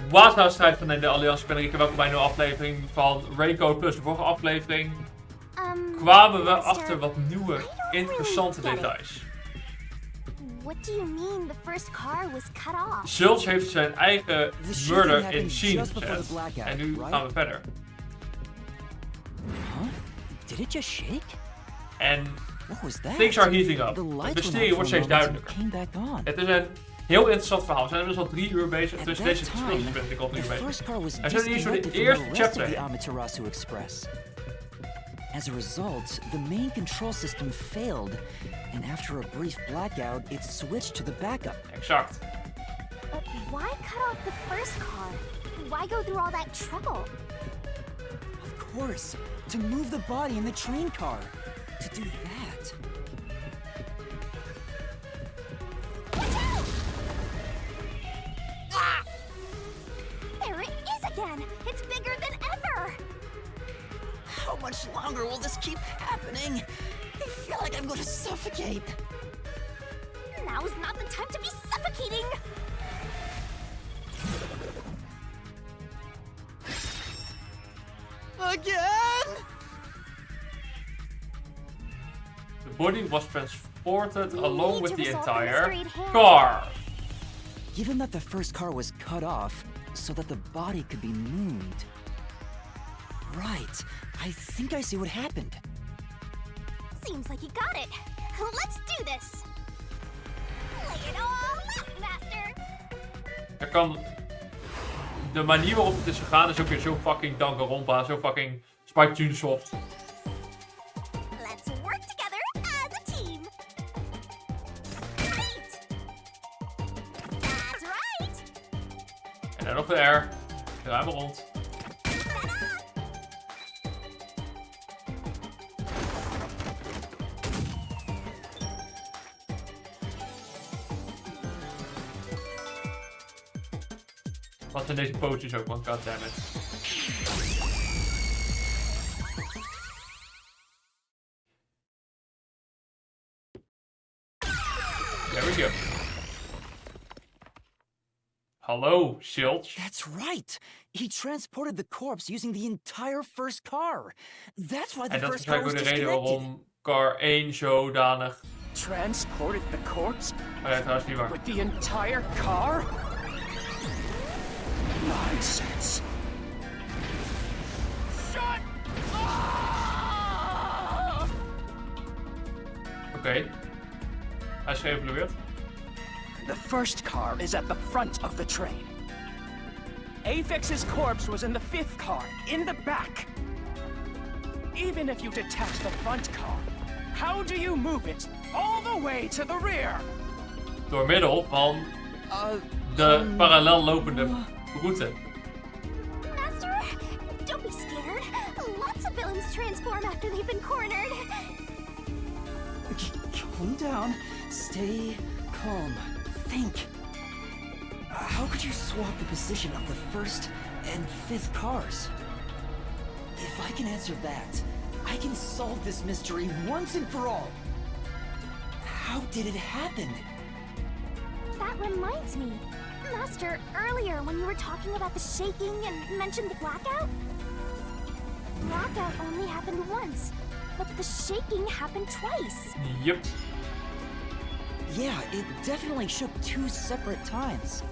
Waterstrijd van de Alliantie ben ik. Welkom bij een nieuwe aflevering van Raincoat Plus. De vorige aflevering kwamen we achter wat nieuwe, interessante details. Zulch heeft zijn eigen murder in zien gezet. En nu gaan we verder. Did it just shake? En What was that? things are heating up. Het mysterie wordt steeds duidelijker. Het is een heel interessant verhaal. We zijn inmiddels al 3 uur bezig. Dus deze gespeeld ben ik al 3 uur bezig. En zijn hier zo de eerste chapter. As a result, the main control system failed, and after a brief blackout, it switched to the backup. Exact. But why cut off the first car? Why go through all that trouble? Of course, to move the body in the train car. To do that. Ah! There it is again! It's bigger than ever! How much longer will this keep happening? I feel like I'm going to suffocate. Now's not the time to be suffocating! Again? The body was transported along with the entire car. Given that the first car was cut off so that the body could be moved. Right. I think I see what happened. Seems like you got it. Let's do this. Lay it all out, master. Er kan... De manier waarop het is gegaan is ook weer zo fucking Danganronpa, zo fucking Spike Chunsoft. Let's work together as a team. Great. That's right. En dan nog de R. Draai maar rond. Wat zijn deze pootjes ook, want goddammit. There we go. Hallo, Zulch. That's right. He transported the corpse using the entire first car. That's why the En dat is first car was waarschijnlijk ook de reden disconnected. waarom car 1 zodanig... Transported the corpse Oh ja, trouwens niet waar. with the entire car? Nonsense. Shut up! Oké. Hij is geëvalueerd. The first car is at the front of the train. Afix's corpse was in the 5th car, in the back. Even if you detach the front car, how do you move it all the way to the rear? Door middel van de parallel lopende route. Master, don't be scared. Lots of villains transform after they've been cornered. Calm down. Stay calm. Think. How could you swap the position of the first and 5th cars? If I can answer that, I can solve this mystery once and for all. How did it happen? That reminds me. Master, earlier when you were talking about the shaking and mentioned the blackout? Blackout only happened once, but the shaking happened twice. Yep. Yeah, it definitely shook 2 separate times.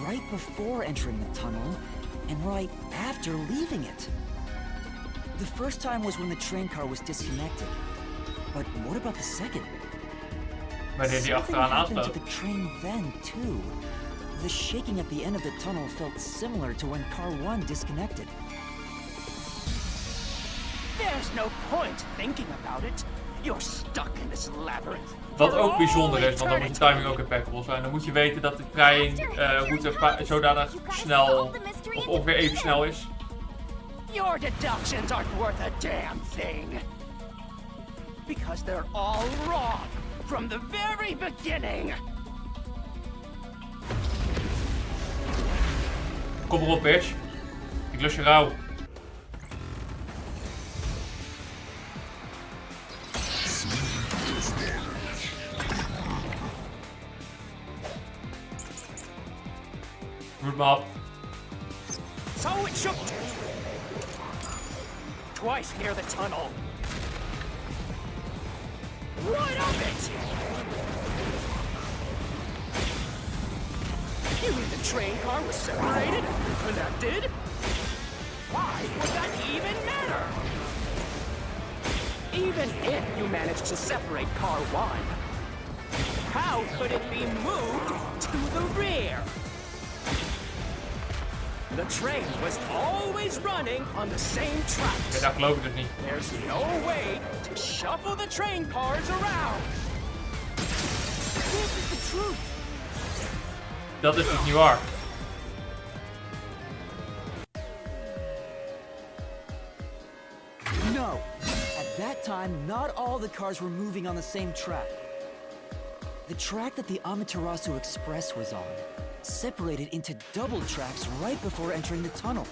Right before entering the tunnel, and right after leaving it. The first time was when the train car was disconnected. But what about the second? Wanneer die Something achteraan happened to aansloot. the train then, too. The shaking at the end of the tunnel felt similar to when car 1 disconnected. There's no point thinking about it. You're stuck in this labyrinth. Wat for ook bijzonder all is, want dan moet de timing ook impeccable zijn. Dan moet je weten dat de treinroute zodanig snel, of ongeveer even snel is. Your deductions aren't worth a damn thing. Because they're all wrong from the very beginning. Kom erop, bitch. Ik lus je rauw. Root me op. So it shook twice near the tunnel. What of it? You mean the train car was separated and connected? Why would that even matter? Even if you managed to separate car 1, how could it be moved to the rear? The train was always running on the same tracks. Ja, dat geloof ik dus niet. There's no way to shuffle the train cars around. This is the truth. Dat is dus niet waar. No. At that time, not all the cars were moving on the same track. The track that the Amaterasu Express was on separated into double tracks right before entering the tunnel.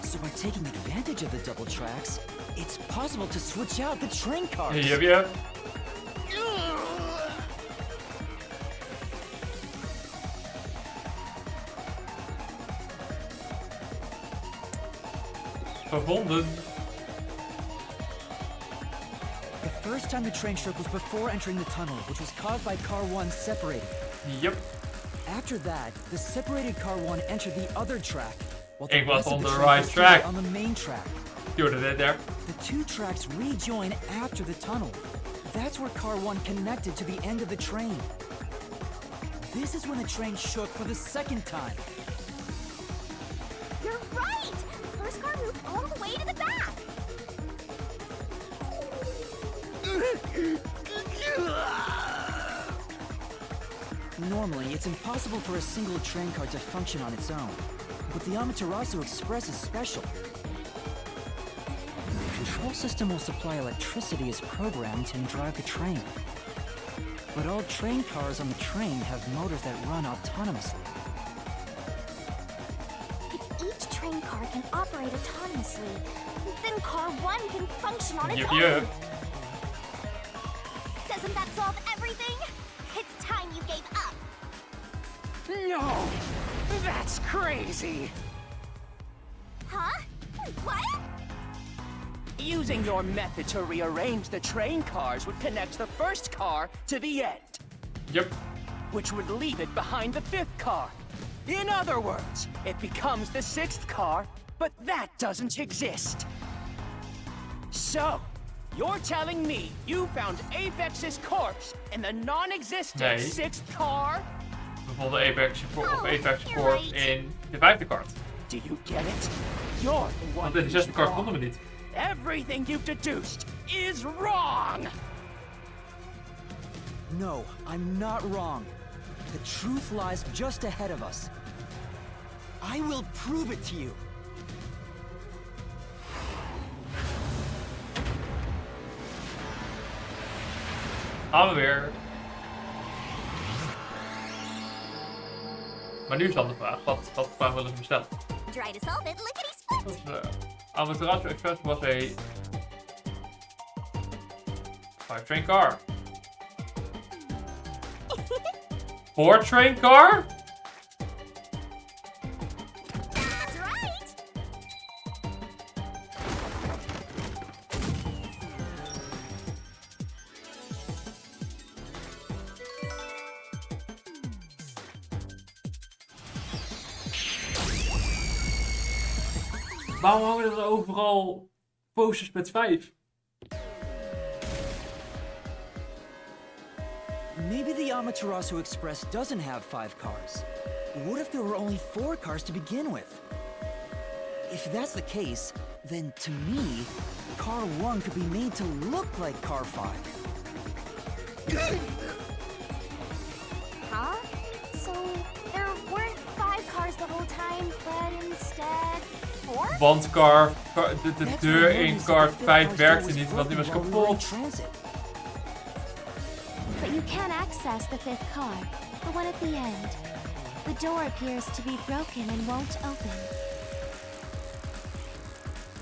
So by taking advantage of the double tracks, it's possible to switch out the train cars. Yep. Verbonden. The first time the train shook was before entering the tunnel, which was caused by car 1 separating. Yep. After that, the separated car 1 entered the other track, while Ik the was rest of on the the train right was track. on the main track. You did it there. The two tracks rejoin after the tunnel. That's where car 1 connected to the end of the train. This is when the train shook for the second time. You're right! The first car moved all the way to the back! Normally, it's impossible for a single train car to function on its own. But the Amaterasu Express is special. The control system will supply electricity as programmed and drive the train. But all train cars on the train have motors that run autonomously. If each train car can operate autonomously, then car 1 can function on its Yep, own! yep. Doesn't that solve everything? It's time you gave up! No, that's crazy. Huh? What? Using your method to rearrange the train cars would connect the first car to the end, Yep. which would leave it behind the 5th car. In other words, it becomes the 6th car, but that doesn't exist. So, you're telling me you found Apex's corpse in the non-existent Nee. 6th car? We vonden Apex Oh, Apex you're Support right. in de 5e kart. Do you get it? You're the one Want in de who's 6e kart wrong. vonden we niet. Everything you've deduced is wrong! No, I'm not wrong. The truth lies just ahead of us. I will prove it to you. Gaan we weer. Maar nu is dan de vraag, wat vraag willen we stellen? Try to solve it, lickety-split! Amaterasu Express was a 5-train car. 4-train car? That's right! Waarom hangen er overal posters met 5? Maybe the Amaterasu Express doesn't have 5 cars. What if there were only 4 cars to begin with? If that's the case, then to me, car 1 could be made to look like car 5. Huh? So, there weren't 5 cars the whole time, but instead 4? Want de That's deur why in Morty car said the 5 fifth car werkte was niet, want die was broken while we were in kapot. transit. But you can't access the 5th car, the one at the end. The door appears to be broken and won't open.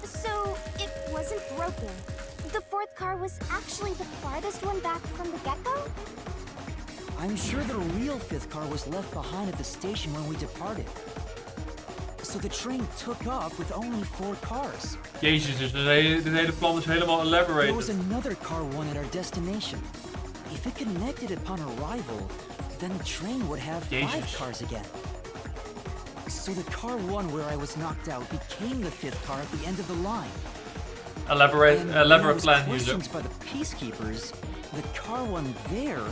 So, it wasn't broken. The 4th car was actually the farthest one back from the get-go? I'm sure the real 5th car was left behind at the station when we departed. So the train took off with only 4 cars. Jezus, dus dit hele plan is helemaal There was elaborated. another car one at our destination. If it connected upon arrival, then the train would have 5 Jezus. cars again. So the car one where I was knocked out became the 5th car at the end of the line. Elaborate And when I was plan hier zo. questioned by the peacekeepers, the car one there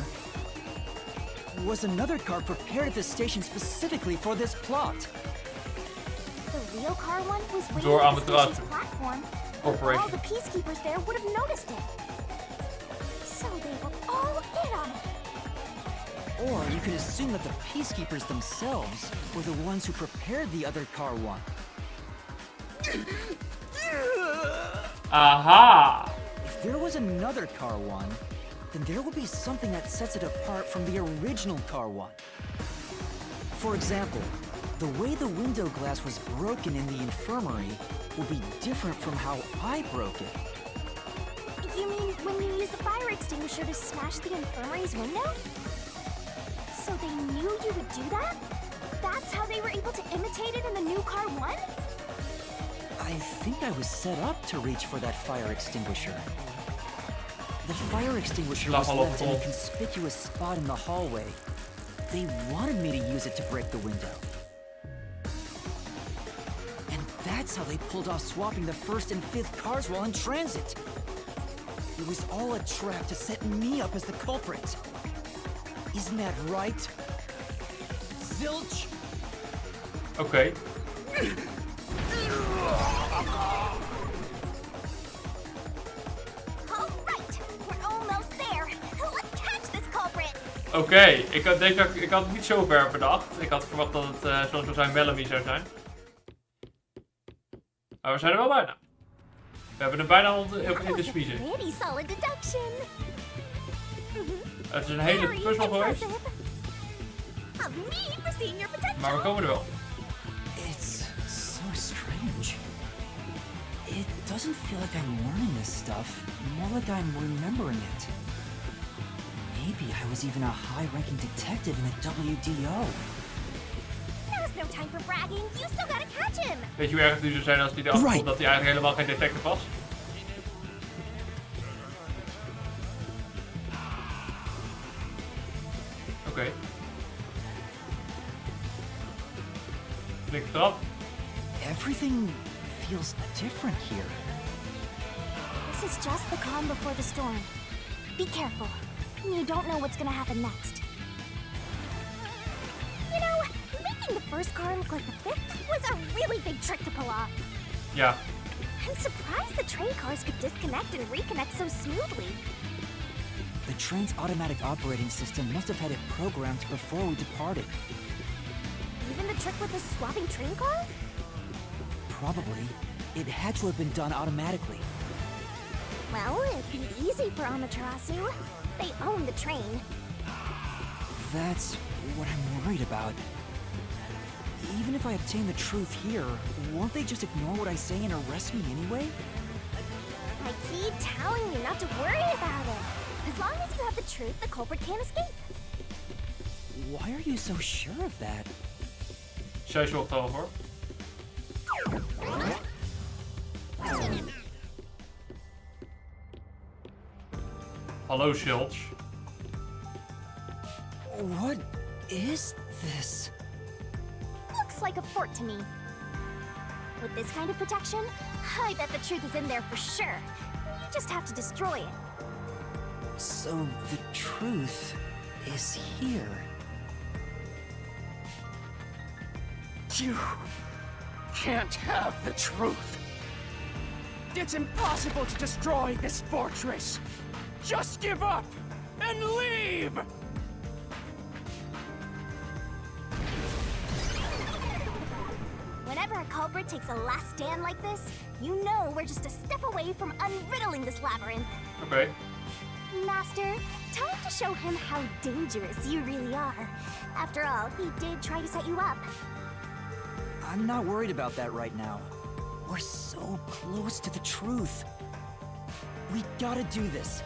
was another car prepared at the station specifically for this plot. The real car one was waiting Door at aan the het raad. station's platform. Corporation. All the peacekeepers there would have noticed it. So they were all in on it. Or you could assume that the peacekeepers themselves were the ones who prepared the other car one. Aha! If there was another car one, then there would be something that sets it apart from the original car one. For example, the way the window glass was broken in the infirmary will be different from how I broke it. You mean when you used the fire extinguisher to smash the infirmary's window? So they knew you would do that? That's how they were able to imitate it in the new car one? I think I was set up to reach for that fire extinguisher. The fire extinguisher was left in a conspicuous spot in the hallway. They wanted me to use it to break the window. And that's how they pulled off swapping the 1st and 5th cars while in transit. It was all a trap to set me up as the culprit. Isn't that right? Zilch? Oké. All right, we're almost there. Let's catch this culprit. Oké, ik had het niet zo ver bedacht. Ik had verwacht dat het zoals we zijn Bellamy zou zijn. Maar we zijn er wel bijna. We hebben er bijna in de spiezen. Pretty solid deduction. Het is een hele Very puzzel geweest, impressive. Of me for seeing your potential. maar we komen er wel. It's so strange. It doesn't feel like I'm learning this stuff, more like I'm remembering it. Maybe I was even a high-ranking detective in the WDO. Now's no time for bragging. You still gotta catch him. Weet je hoe erg het nu zou zijn als hij erachter komt Right. dat hij eigenlijk helemaal geen detective was? Oké. Klik eraf. Everything feels different here. This is just the calm before the storm. Be careful. You don't know what's gonna happen next. You know, making the 1st car look like the 5th was a really big trick to pull off. Ja. I'm surprised the train cars could disconnect and reconnect so smoothly. The train's automatic operating system must have had it programmed before we departed. Even the trick with the swapping train car? Probably. It had to have been done automatically. Well, it'd be easy for Amaterasu. They own the train. That's what I'm worried about. Even if I obtain the truth here, won't they just ignore what I say and arrest me anyway? I keep telling you not to worry about it. As long as you have the truth, the culprit can't escape. Why are you so sure of that? Zij zorgt er wel voor. Hallo, Schultz. What is this? Looks like a fort to me. With this kind of protection, I bet the truth is in there for sure. You just have to destroy it. So the truth is here. You can't have the truth. It's impossible to destroy this fortress. Just give up and leave! Whenever a culprit takes a last stand like this, you know we're just a step away from unriddling this labyrinth. Oké. Master, time to show him how dangerous you really are. After all, he did try to set you up. I'm not worried about that right now. We're so close to the truth. We gotta do this.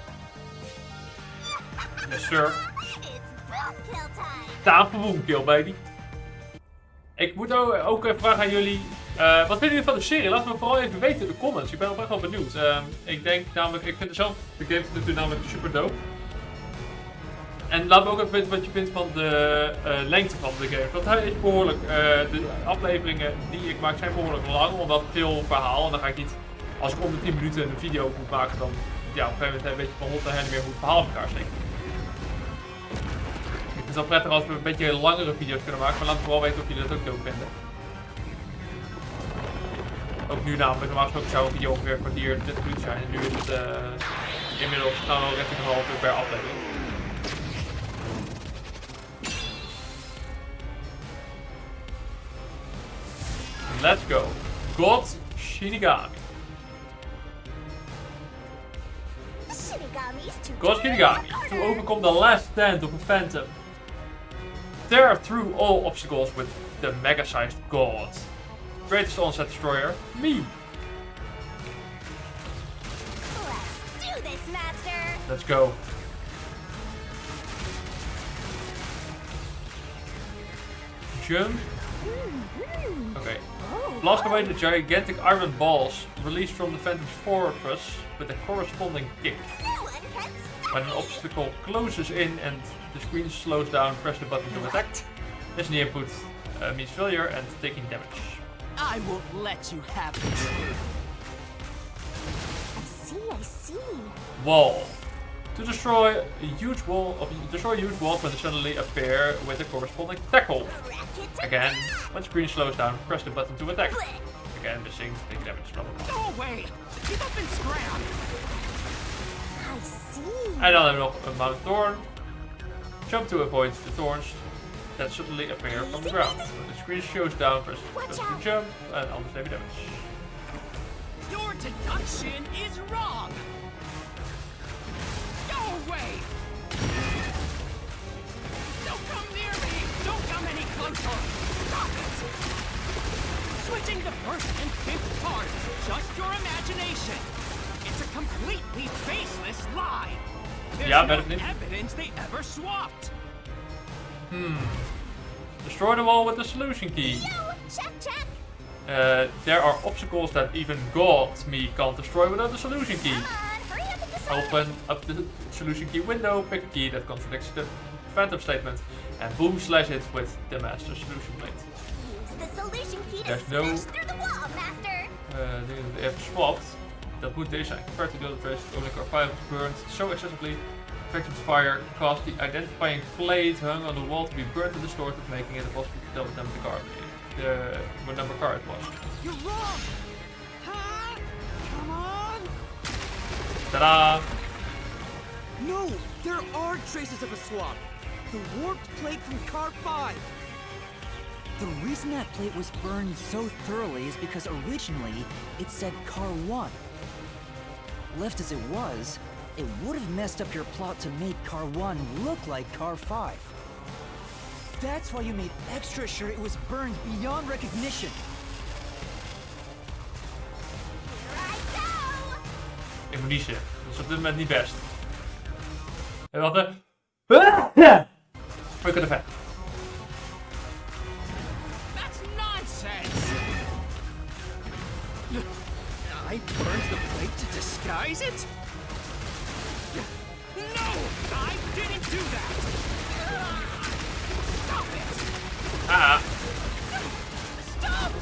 Yes, sir. It's boom kill time. Time for boomkill, baby. Ik moet ook even vragen aan jullie. Wat vinden jullie van de serie? Laat me vooral even weten in de comments. Ik ben oprecht wel benieuwd. Ik denk namelijk, ik vind zelf de game natuurlijk namelijk super dope. En laat me ook even weten wat je vindt van de lengte van de game. Want hij is behoorlijk, de afleveringen die ik maak zijn behoorlijk lang, omdat veel verhaal. En dan ga ik niet, als ik om de 10 minuten een video moet maken, dan ja, op een gegeven moment weet je van hond en her niet meer hoe het verhaal op elkaar steekt. Ik vind het wel prettig als we een beetje langere video's kunnen maken, maar laat me vooral weten of jullie dat ook dope vinden. Ook nu namelijk, normaal gesproken zou een video ongeveer een kwartier, 20 minuten zijn. En nu is het inmiddels gaan we richting een half uur per aflevering. Let's go. God Shinigami. God Shinigami. To overcome the last stand of a phantom. Tear through all obstacles with the mega-sized god. Greatest onset destroyer, me. Let's do this, Master. Let's go. Jump. Okay. Blast away the gigantic iron balls released from the Phantom's fortress with a corresponding kick. When an obstacle closes in and the screen slows down, press the button to attack. This new input means failure and taking damage. I won't let you have it. I see. Wall. To destroy a huge wall, walls when they suddenly appear with a corresponding tackle. Again, when screen slows down, press the button to attack. Again, missing, take damage, blah blah blah. Go away! Give up and scram! I see. En dan hebben we nog een Mount Thorn. Jump to avoid the thorns that suddenly appear from the ground. When the screen shows down, press to jump, and anders neem je damage. Your deduction is wrong! Go away! Don't come near me! Don't come any closer! Stop it! Switching the first and fifth cards is just your imagination. It's a completely baseless lie. There's no evidence they ever swapped. Destroy the wall with the solution key. Yo, check. There are obstacles that even God me can't destroy without the solution key. Hurry up and decide. Open up the solution key window, pick a key that contradicts the Phantom statement, and boom, slash it with the Master Solution Blade. Use the solution key to There's no- smash through the wall, Master. Dingen die we even swapped. Dat moet deze zijn. Compared to the other traces, only car 5 was burned so excessively. Effective fire caused the identifying plate hung on the wall to be burnt and distorted, making it impossible to tell what number car it was. You're wrong! Huh? Come on! Ta-da! No, there are traces of a swap. The warped plate from car 5. The reason that plate was burned so thoroughly is because originally it said car 1. Left as it was, it would have messed up your plot to make car 1 look like car 5. That's why you made extra sure it was burned beyond recognition. Here I go. Ik moet niezen. Dat is op dit moment niet best. En wat de... We kunnen vet. That's nonsense! I burned the plate to disguise it? No! I didn't do that! Stop it! Stop!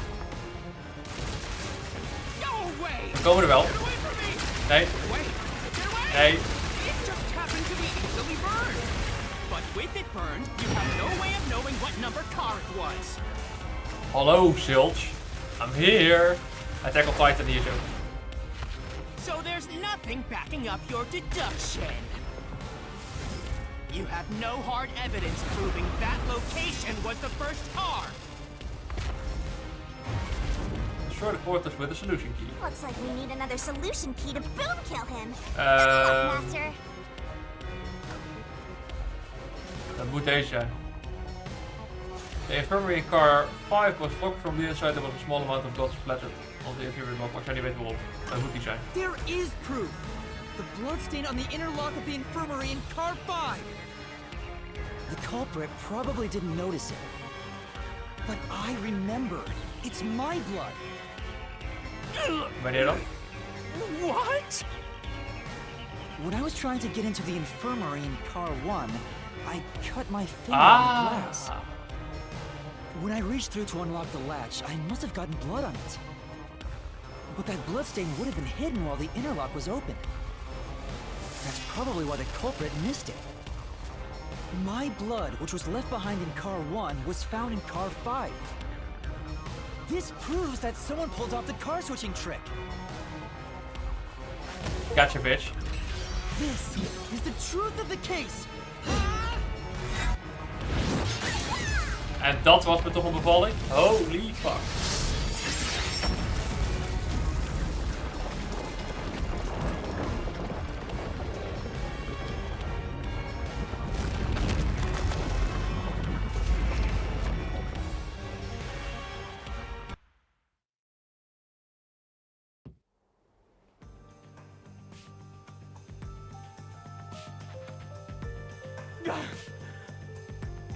Go away! We komen er wel. Get away from me! Nee. Wait! Get away! Nee. It just happened to be easily burned! But with it burned, you have no way of knowing what number car it was. Hallo, Zilch. I'm here. Hij tackle Titan hier zo. So there's nothing backing up your deduction. You have no hard evidence proving that location was the first car. Destroy the fortress with a solution key. Looks like we need another solution key to boom kill him. Master. Dat moet deze zijn. The infirmary in car 5 was locked from the inside. There was a small amount of blood splattered on the interior lock. Maar ik zou niet weten waarom. Dat moet die zijn. There is proof. The bloodstain on the inner lock of the infirmary in car 5. The culprit probably didn't notice it. But I remember. It's my blood. Wanneer dan? What? When I was trying to get into the infirmary in car 1, I cut my finger on the glass. Ah. When I reached through to unlock the latch, I must have gotten blood on it. But that bloodstain would have been hidden while the interlock was open. That's probably why the culprit missed it. My blood, which was left behind in car 1, was found in car 5. This proves that someone pulled off the car switching trick. Gotcha, bitch. This is the truth of the case. En dat was me toch een bevalling? Holy fuck.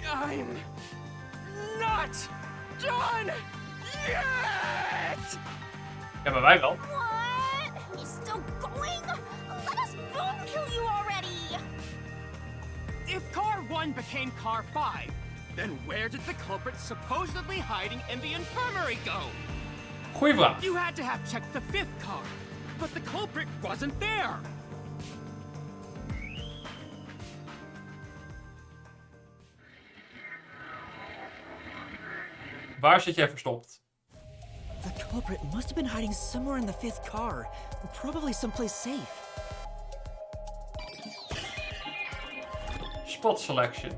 I'm not done yet! Ja, maar wij wel. What? He's still going? Let us boom kill you already! If car 1 became car 5, then where did the culprit supposedly hiding in the infirmary go? Goeie vraag. You had to have checked the 5th car, but the culprit wasn't there. Waar zit jij verstopt? The culprit must have been hiding somewhere in the 5th car, probably someplace safe. Spot selection.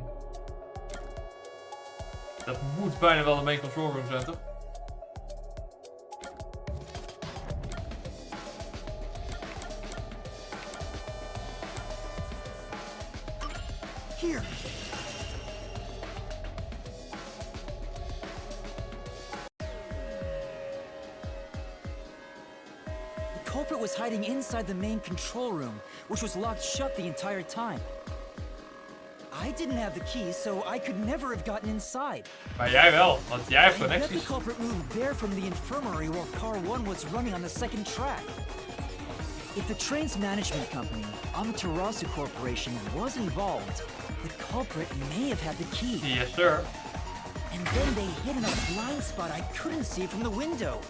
Dat moet bijna wel de main control room zijn, toch? Here. The culprit was hiding inside the main control room, which was locked shut the entire time. I didn't have the key, so I could never have gotten inside. Maar jij wel, want jij hebt I bet the connecties. culprit moved there from the infirmary while car 1 was running on the 2nd track. If the train's management company, Amaterasu Corporation, was involved, the culprit may have had the key. Yes, sir. And then they hid in a blind spot I couldn't see from the window.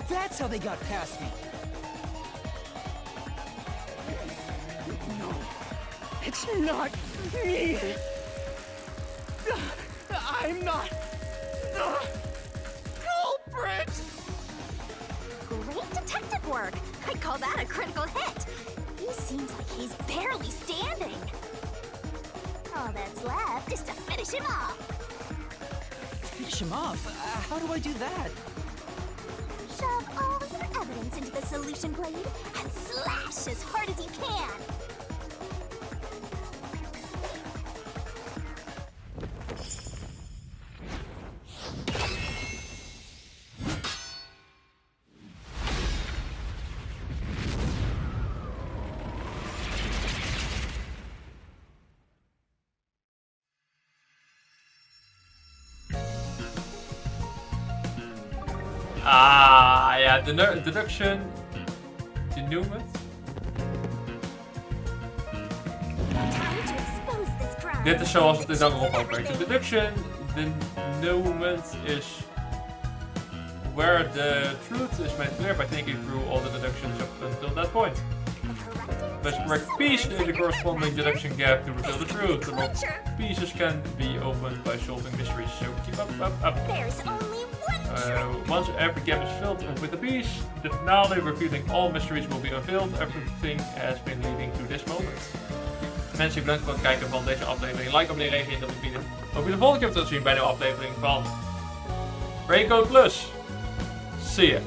That's how they got past me. No, it's not me. I'm not the culprit. Great detective work! I'd call that a critical hit! He seems like he's barely standing. All that's left is to finish him off. Finish him off? How do I do that? Shove all your evidence into the solution blade and slash as hard as you can. Ah, ja, deduction. Denouement. Time to expose this crime. Dit is zoals het in Danganronpa werkt. De deduction, denouement is where the truth is made clear by thinking through all the deductions up until that point. Press correct piece in the corresponding deduction gap to reveal the truth. The wrong pieces can be opened by solving mysteries. So keep up. There's only one Once every gap is filled with a piece, the finale revealing all mysteries will be unveiled. Everything has been leading to this moment. Mensen, bedankt voor het kijken van deze aflevering. Like, abonneer, reageer en dat video. Hoop je de volgende keer terug te zien bij de aflevering van Raincoat Plus. See ya.